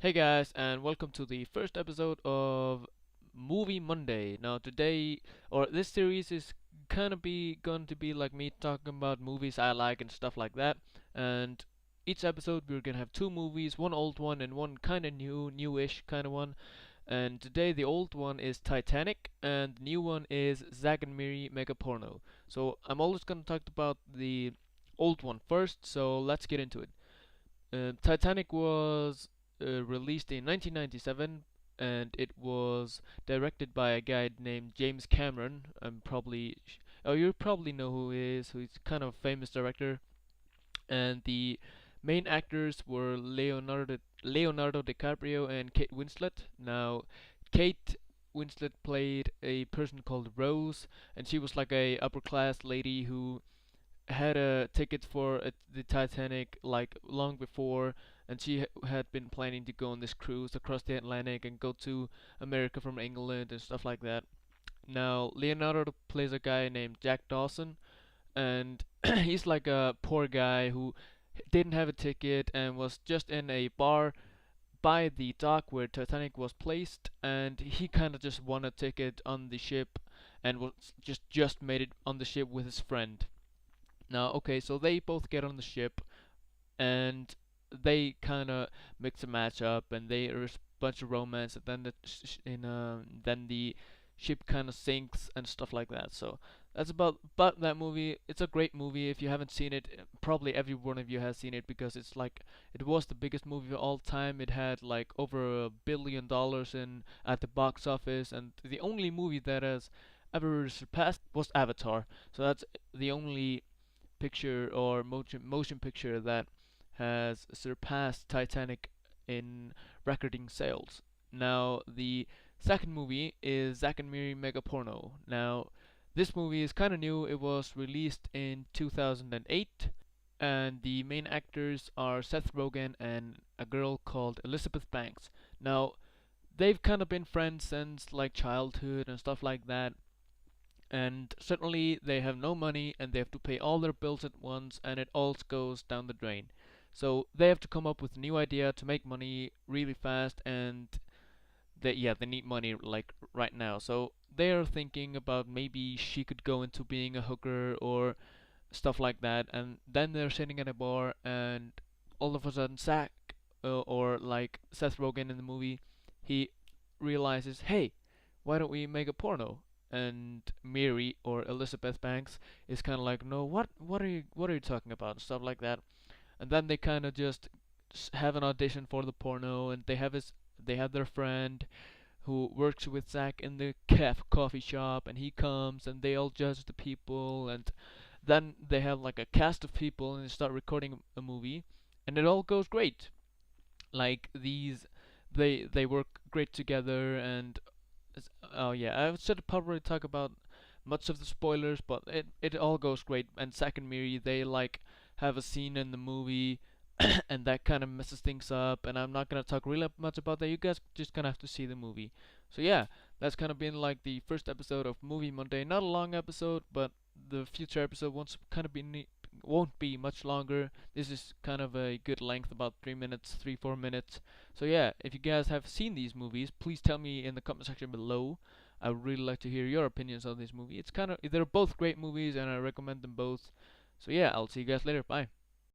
Hey guys, and welcome to the first episode of Movie Monday. Now today, or this series is kind of be going to be like me talking about movies I like and stuff like that. And each episode we're gonna have two movies, one old one and one kind of newish kind of one. And today the old one is Titanic, and the new one is Zack and Miri Mega Porno. So I'm always gonna talk about the old one first. So let's get into it. Titanic was released in 1997, and it was directed by a guy named James Cameron. You probably know who he is. Who's kind of a famous director. And the main actors were Leonardo DiCaprio and Kate Winslet. Now, Kate Winslet played a person called Rose, and she was like a upper class lady who had a ticket for the Titanic like long before, and she had been planning to go on this cruise across the Atlantic and go to America from England and stuff like that. Now, Leonardo plays a guy named Jack Dawson, and he's like a poor guy who didn't have a ticket and was just in a bar by the dock where Titanic was placed, and he kind of just won a ticket on the ship and was just made it on the ship with his friend. Now, okay, so they both get on the ship and they kind of mix a match up, and there's a bunch of romance, and then the ship kind of sinks and stuff like that. So that's about that movie. It's a great movie. If you haven't seen it, probably every one of you has seen it because it was the biggest movie of all time. It had like over $1 billion in at the box office, and the only movie that has ever surpassed was Avatar. So that's the only picture or motion picture that has surpassed Titanic in recording sales. Now, the second movie is Zack and Miri Mega Porno. Now, this movie is kind of new. It was released in 2008, and the main actors are Seth Rogen and a girl called Elizabeth Banks. Now, they've kind of been friends since like childhood and stuff like that, and suddenly they have no money and they have to pay all their bills at once, and it all goes down the drain. So they have to come up with a new idea to make money really fast, and they need money like right now. So they are thinking about maybe she could go into being a hooker or stuff like that. And then they're sitting at a bar, and all of a sudden Zack, or like Seth Rogen in the movie, he realizes, hey, why don't we make a porno? And Mary, or Elizabeth Banks, is kind of like, no, what are you talking about, and stuff like that. And then they kind of just have an audition for the porno, and they have their friend who works with Zack in the coffee shop, and he comes, and they all judge the people, and then they have like a cast of people, and they start recording a movie, and it all goes great. Like they work great together, and oh yeah, I should probably talk about much of the spoilers, but it all goes great. And Zack and Miri, they like have a scene in the movie, and that kind of messes things up. And I'm not gonna talk really much about that. You guys just gonna have to see the movie. So yeah, that's kind of been like the first episode of Movie Monday. Not a long episode, but the future episode won't be much longer. This is kind of a good length, about 3 minutes, 4 minutes. So yeah, if you guys have seen these movies, please tell me in the comment section below. I would really like to hear your opinions on this movie. They're both great movies, and I recommend them both. So yeah, I'll see you guys later. Bye.